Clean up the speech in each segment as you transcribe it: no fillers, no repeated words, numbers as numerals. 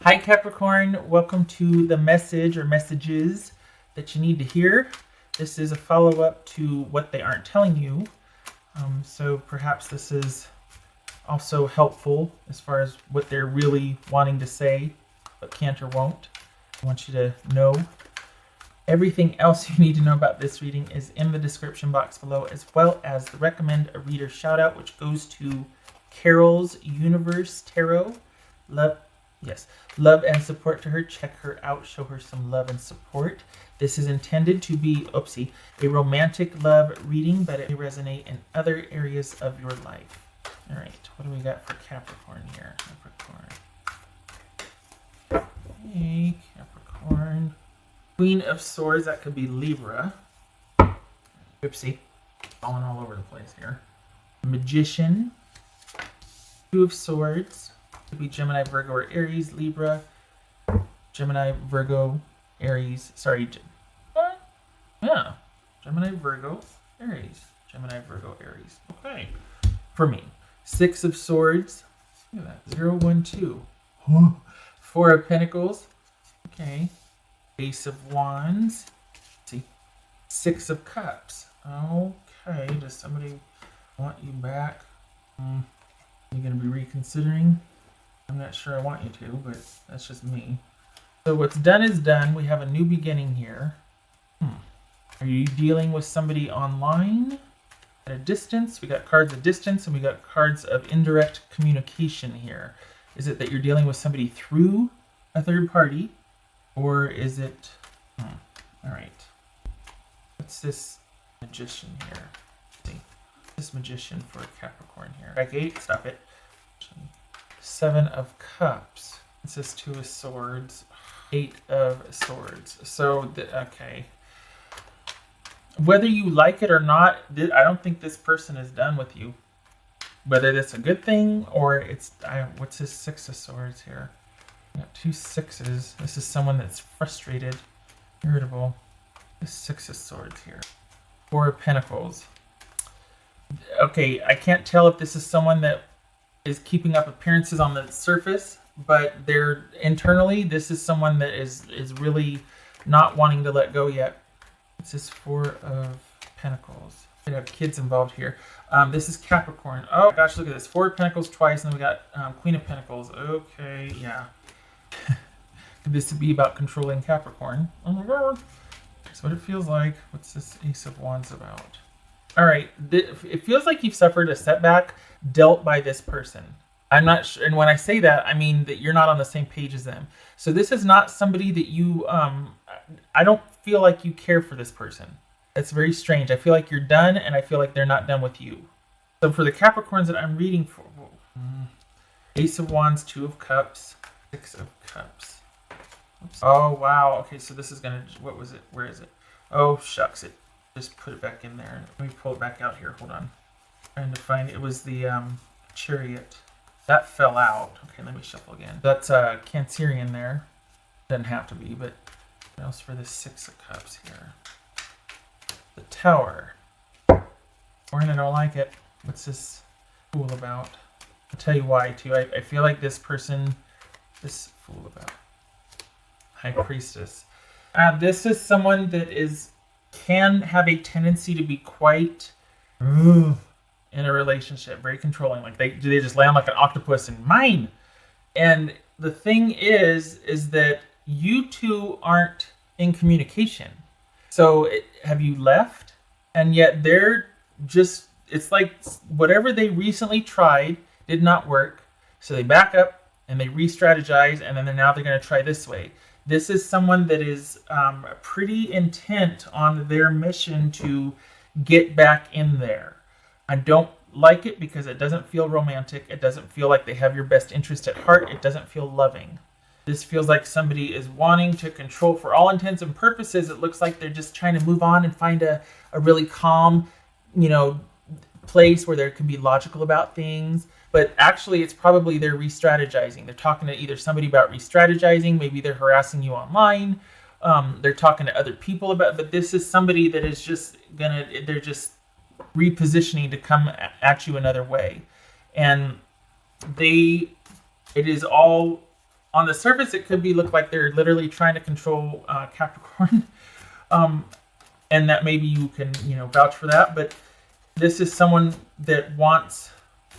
Hi Capricorn, welcome to the message or messages that you need to hear. This is a follow-up to what they aren't telling you. So perhaps this is also helpful as far as what they're really wanting to say, but can't or won't. I want you to know. Everything else you need to know about this reading is in the description box below, as well as the recommend a reader shout out, which goes to Carol's Universe Tarot. Love and support to her. Check her out. Show her some love and support. This is intended to be, a romantic love reading, but it may resonate in other areas of your life. All right, what do we got for Capricorn here? Hey, Capricorn. Queen of Swords, that could be Libra. Falling all over the place here. Magician. Two of Swords. Could be Gemini, Virgo, or Aries. Libra. Gemini, Virgo, Aries. Gemini, Virgo, Aries. Gemini, Virgo, Aries. Okay. For me. Six of Swords. Look at that. 0, 1, 2. Four of Pentacles. Okay. Ace of Wands. Let's see. Six of Cups. Okay. Does somebody want you back? You're going to be reconsidering? I'm not sure I want you to, but that's just me. So what's done is done. We have a new beginning here. Are you dealing with somebody online at a distance? We got cards of distance and we got cards of indirect communication here. Is it that you're dealing with somebody through a third party? Or is it... All right. What's this magician here? Let's see. This magician for Capricorn here. Back 8. Stop it. 7 of Cups. This is 2 of Swords. 8 of Swords. So, okay. Whether you like it or not, I don't think this person is done with you. Whether that's a good thing or it's... what's this 6 of Swords here? We got 2 6s. This is someone that's frustrated, irritable. This 6 of Swords here. 4 of Pentacles. Okay, I can't tell if this is someone that is keeping up appearances on the surface, but they're internally, this is someone that is really not wanting to let go yet. This is 4 of Pentacles. We have kids involved here. This is Capricorn. Oh gosh, look at this. 4 of Pentacles twice, and then we got Queen of Pentacles. Okay, yeah. This would be about controlling Capricorn. Oh my god. That's what it feels like. What's this Ace of Wands about? All right. It feels like you've suffered a setback dealt by this person. I'm not sure. And when I say that, I mean that you're not on the same page as them. So this is not somebody that you, I don't feel like you care for this person. That's very strange. I feel like you're done, and I feel like they're not done with you. So for the Capricorns that I'm reading for, Ace of Wands, 2 of Cups, 6 of Cups. Oops. Oh, wow. Okay, so this is going to, what was it? Where is it? Oh, shucks. It just put it back in there. Let me pull it back out here. Hold on. Trying to find, it was the Chariot. That fell out. Okay, let me shuffle again. That's Cancerian there. Doesn't have to be, but what else for this 6 of Cups here? The Tower. Or I don't like it. What's this Fool about? I'll tell you why, too. I feel like this person, this Fool about. High Priestess. This is someone that can have a tendency to be quite in a relationship, very controlling. Like they just land like an octopus in mine. And the thing is that you two aren't in communication. So have you left? And yet they're just, it's like whatever they recently tried did not work. So they back up and they re-strategize, and then they're going to try this way. This is someone that is pretty intent on their mission to get back in there. I don't like it because it doesn't feel romantic. It doesn't feel like they have your best interest at heart. It doesn't feel loving. This feels like somebody is wanting to control. For all intents and purposes, it looks like they're just trying to move on and find a really calm, place where they can be logical about things. But actually, it's probably they're re-strategizing. They're talking to either somebody about re-strategizing. Maybe they're harassing you online. They're talking to other people about. But this is somebody that is just they're just repositioning to come at you another way, and it is all on the surface, it could be look like they're literally trying to control Capricorn, um, and that maybe you can vouch for that. But this is someone that wants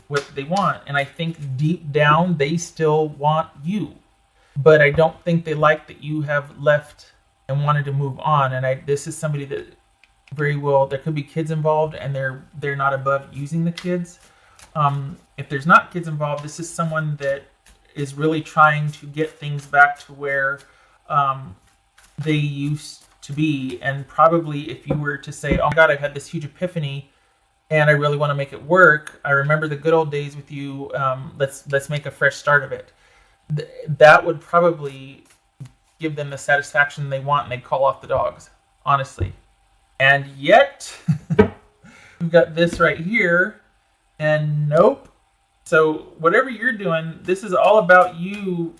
what they want, and I think deep down they still want you, but I don't think they like that you have left and wanted to move on. And this is somebody that very well, there could be kids involved, and they're not above using the kids. If there's not kids involved, this is someone that is really trying to get things back to where they used to be. And probably if you were to say, oh my God, I've had this huge epiphany and I really want to make it work. I remember the good old days with you. Let's make a fresh start of it. That would probably give them the satisfaction they want, and they'd call off the dogs, honestly. And yet, we've got this right here, and nope. So whatever you're doing, this is all about you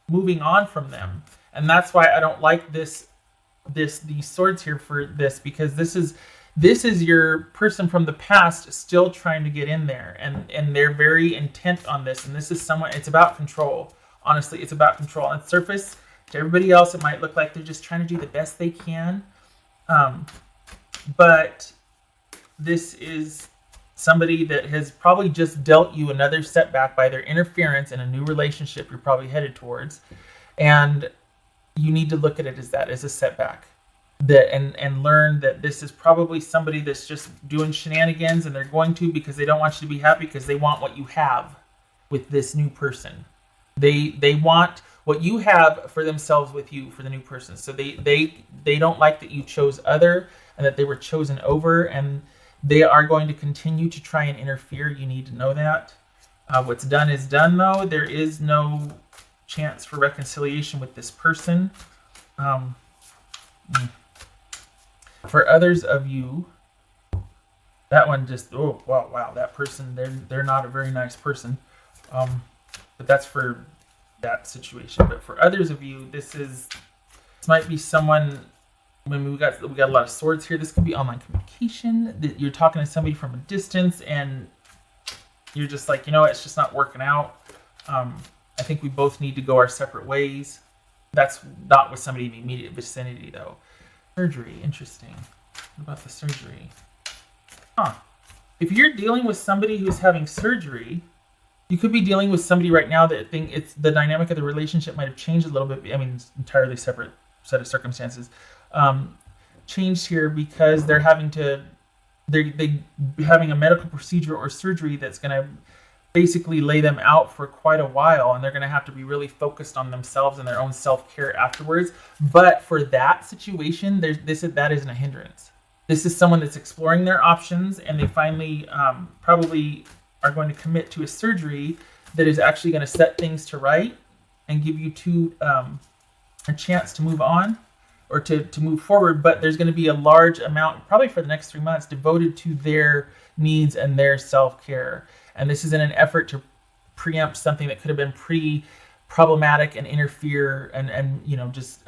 moving on from them. And that's why I don't like these swords here for this, because this is your person from the past still trying to get in there, and they're very intent on this. And this is someone, it's about control. Honestly, it's about control. On the surface, to everybody else, it might look like they're just trying to do the best they can. But this is somebody that has probably just dealt you another setback by their interference in a new relationship you're probably headed towards. And you need to look at it as a setback. And learn that this is probably somebody that's just doing shenanigans, and they're going to because they don't want you to be happy, because they want what you have with this new person. They want what you have for themselves with you, for the new person. So they don't like that you chose other, and that they were chosen over, and they are going to continue to try and interfere. You need to know that. What's done is done, though. There is no chance for reconciliation with this person. For others of you, that one just, oh, wow, that person, they're not a very nice person. But that's for that situation. But for others of you, this might be someone. When we got a lot of swords here. This could be online communication. That you're talking to somebody from a distance, and you're just like, it's just not working out. I think we both need to go our separate ways. That's not with somebody in the immediate vicinity, though. Surgery, interesting. What about the surgery? If you're dealing with somebody who's having surgery, you could be dealing with somebody right now that it's the dynamic of the relationship might have changed a little bit. I mean, it's entirely separate set of circumstances. Changed here because they're having a medical procedure or surgery that's going to basically lay them out for quite a while, and they're going to have to be really focused on themselves and their own self-care afterwards. But for that situation, that isn't a hindrance. This is someone that's exploring their options, and they finally probably are going to commit to a surgery that is actually going to set things to right and give you a chance to move on, or to move forward. But there's going to be a large amount, probably for the next 3 months, devoted to their needs and their self-care. And this is in an effort to preempt something that could have been pretty problematic and interfere and just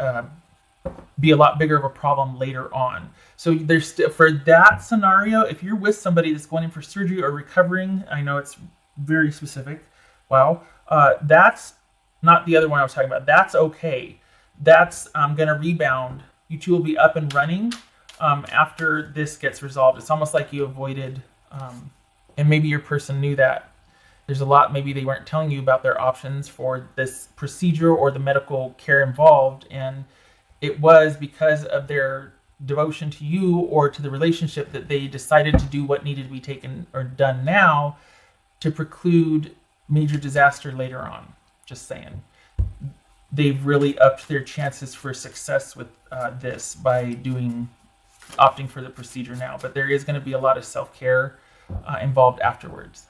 be a lot bigger of a problem later on. So there's for that scenario, if you're with somebody that's going in for surgery or recovering, I know it's very specific. Wow. That's not the other one I was talking about. That's okay. That's going to rebound. You two will be up and running after this gets resolved. It's almost like you avoided, and maybe your person knew that. There's a lot maybe they weren't telling you about their options for this procedure or the medical care involved, and it was because of their devotion to you or to the relationship that they decided to do what needed to be taken or done now to preclude major disaster later on. Just saying. They've really upped their chances for success with this by opting for the procedure now. But there is going to be a lot of self-care involved afterwards.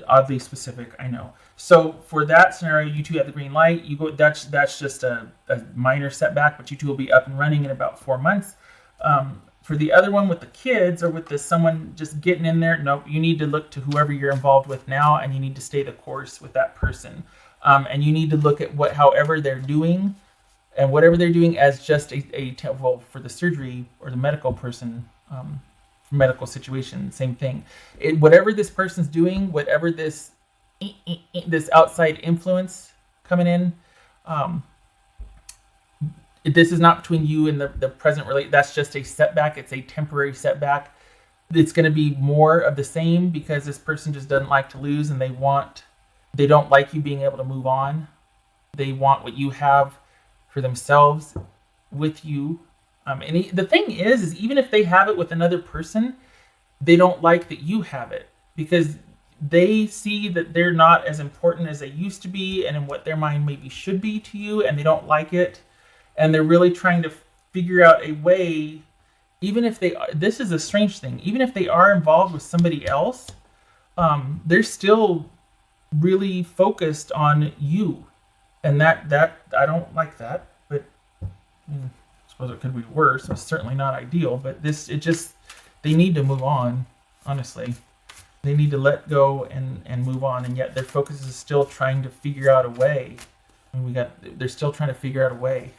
Oddly specific, I know. So for that scenario, you two have the green light. You go. That's just a minor setback, but you two will be up and running in about 4 months. For the other one with the kids or with someone just getting in there, no, you need to look to whoever you're involved with now, and you need to stay the course with that person. And you need to look at however they're doing, and whatever they're doing as just for the surgery or the medical person, medical situation, same thing. Whatever this person's doing, whatever this outside influence coming in, This is not between you and the present relate. That's just a setback. It's a temporary setback. It's going to be more of the same because this person just doesn't like to lose, and they don't like you being able to move on. They want what you have for themselves with you. The thing is even if they have it with another person, they don't like that you have it because they see that they're not as important as they used to be and in what their mind maybe should be to you, and they don't like it. And they're really trying to figure out a way, even if they are, this is a strange thing, even if they are involved with somebody else, they're still really focused on you. And that I don't like that, but I suppose it could be worse. It's certainly not ideal, but they need to move on, honestly. They need to let go and move on, and yet their focus is still trying to figure out a way. And they're still trying to figure out a way.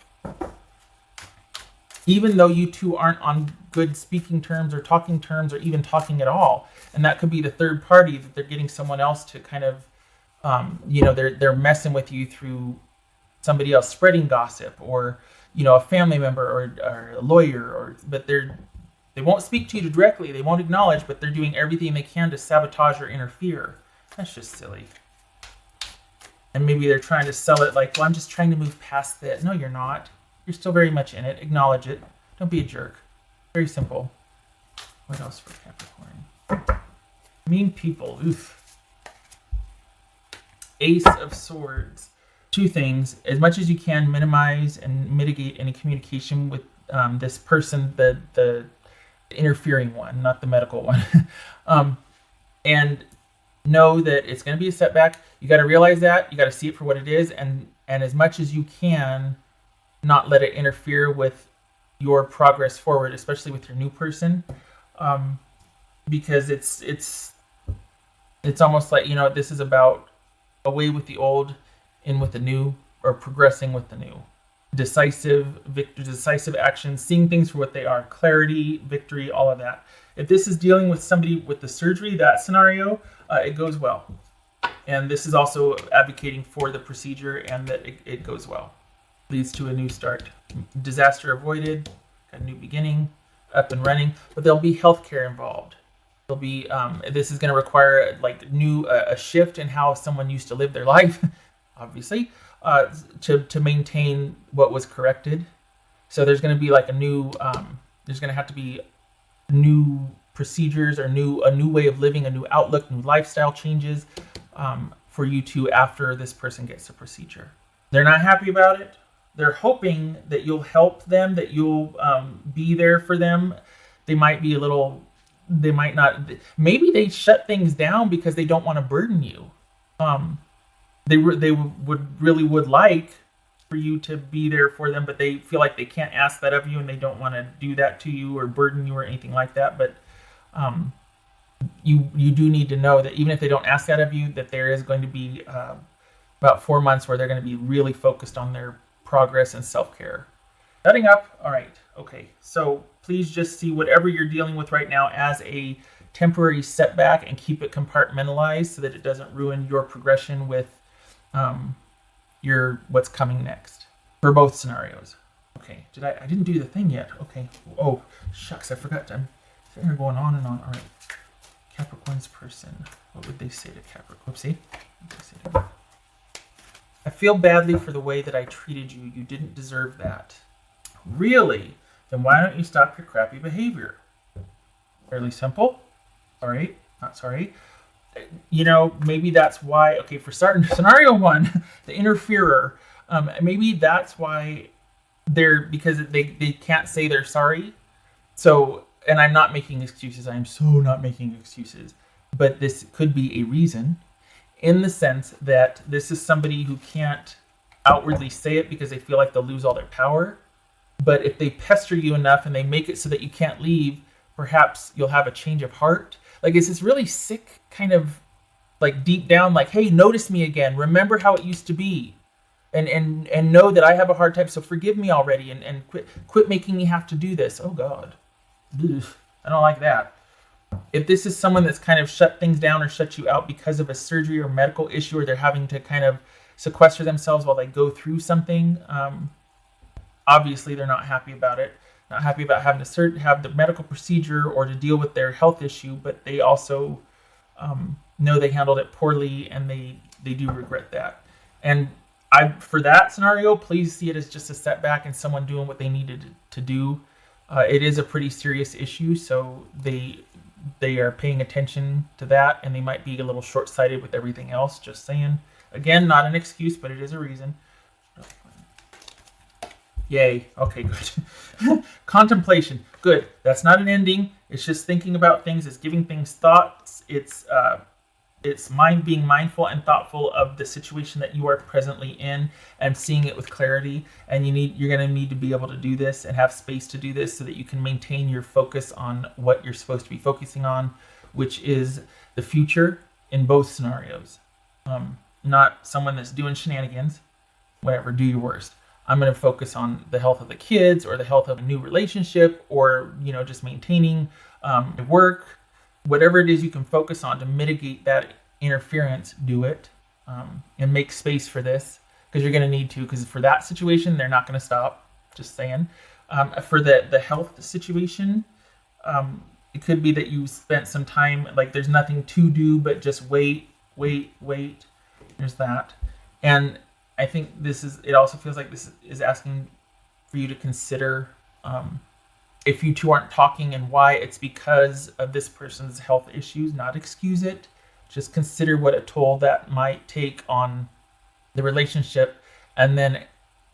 Even though you two aren't on good speaking terms or talking terms or even talking at all. And that could be the third party, that they're getting someone else to kind of, they're messing with you through somebody else spreading gossip, or, a family member or a lawyer, but they won't speak to you directly. They won't acknowledge, but they're doing everything they can to sabotage or interfere. That's just silly. And maybe they're trying to sell it like, well, I'm just trying to move past that. No, you're not. You're still very much in it. Acknowledge it. Don't be a jerk. Very simple. What else for Capricorn? Mean people. Oof. Ace of Swords. Two things. As much as you can, minimize and mitigate any communication with this person, the interfering one, not the medical one. And know that it's going to be a setback. You got to realize that. You got to see it for what it is. And as much as you can, not let it interfere with your progress forward, especially with your new person. Because it's almost like, this is about away with the old, in with the new, or progressing with the new. Decisive action, seeing things for what they are, clarity, victory, all of that. If this is dealing with somebody with the surgery, that scenario, it goes well. And this is also advocating for the procedure and that it goes well. Leads to a new start. Disaster avoided, a new beginning, up and running, but there'll be healthcare involved. There'll be, this is going to require a shift in how someone used to live their life, obviously, to maintain what was corrected. So there's going to be there's going to have to be new procedures or a new way of living, a new outlook, new lifestyle changes for you two after this person gets the procedure. They're not happy about it. They're hoping that you'll help them, that you'll be there for them. They might not, maybe they shut things down because they don't want to burden you. They would like for you to be there for them, but they feel like they can't ask that of you, and they don't want to do that to you or burden you or anything like that. But you do need to know that even if they don't ask that of you, that there is going to be about 4 months where they're going to be really focused on their progress and self-care. Setting up. All right. Okay. So please just see whatever you're dealing with right now as a temporary setback and keep it compartmentalized so that it doesn't ruin your progression with what's coming next for both scenarios. Okay. I didn't do the thing yet. Okay. Oh, shucks. I forgot. I'm sitting here going on and on. All right. Capricorn's person. What would they say to Capricorn? Whoopsie. What would they say to him? I feel badly for the way that I treated you. You didn't deserve that. Really? Then why don't you stop your crappy behavior? Fairly simple. Sorry. Not sorry. Maybe that's why, okay, for starting scenario one, the interferer, maybe that's why because they can't say they're sorry. So, and I'm not making excuses. I'm so not making excuses. But this could be a reason, in the sense that this is somebody who can't outwardly say it because they feel like they'll lose all their power. But if they pester you enough and they make it so that you can't leave, perhaps you'll have a change of heart. Like, it's this really sick kind of, like, deep down, like, hey, notice me again. Remember how it used to be. And know that I have a hard time, so forgive me already and quit making me have to do this. Oh, God. Ugh, I don't like that. If this is someone that's kind of shut things down or shut you out because of a surgery or medical issue, or they're having to kind of sequester themselves while they go through something. Obviously, they're not happy about it, not happy about having to have the medical procedure or to deal with their health issue, but they also know they handled it poorly, and they do regret that. And for that scenario, please see it as just a setback and someone doing what they needed to do. It is a pretty serious issue, so they are paying attention to that, and they might be a little short-sighted with everything else. Just saying. Again, not an excuse, but it is a reason. Yay. Okay, good. Contemplation. Good. That's not an ending. It's just thinking about things. It's giving things thoughts. It's being mindful and thoughtful of the situation that you are presently in and seeing it with clarity. And you're going to need to be able to do this and have space to do this so that you can maintain your focus on what you're supposed to be focusing on, which is the future in both scenarios. Not someone that's doing shenanigans. Whatever, do your worst. I'm going to focus on the health of the kids or the health of a new relationship or, just maintaining work. Whatever it is you can focus on to mitigate that interference, do it, and make space for this, because you're going to need to, because for that situation, they're not going to stop. Just saying. For the health situation, it could be that you spent some time, like there's nothing to do, but just wait. There's that. And I think it also feels like this is asking for you to consider if you two aren't talking and why. It's because of this person's health issues, not excuse it. Just consider what a toll that might take on the relationship, and then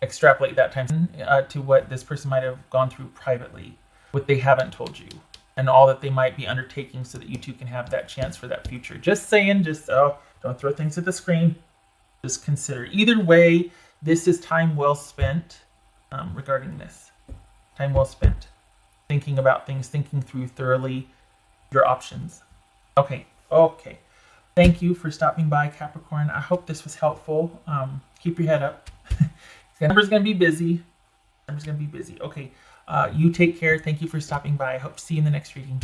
extrapolate that time to what this person might have gone through privately, what they haven't told you, and all that they might be undertaking so that you two can have that chance for that future. Just saying, don't throw things at the screen. Just consider. Either way, this is time well spent regarding this. Time well spent. Thinking about things, thinking through thoroughly your options. Okay. Thank you for stopping by, Capricorn. I hope this was helpful. Keep your head up. The number's going to be busy. Okay. You take care. Thank you for stopping by. I hope to see you in the next reading.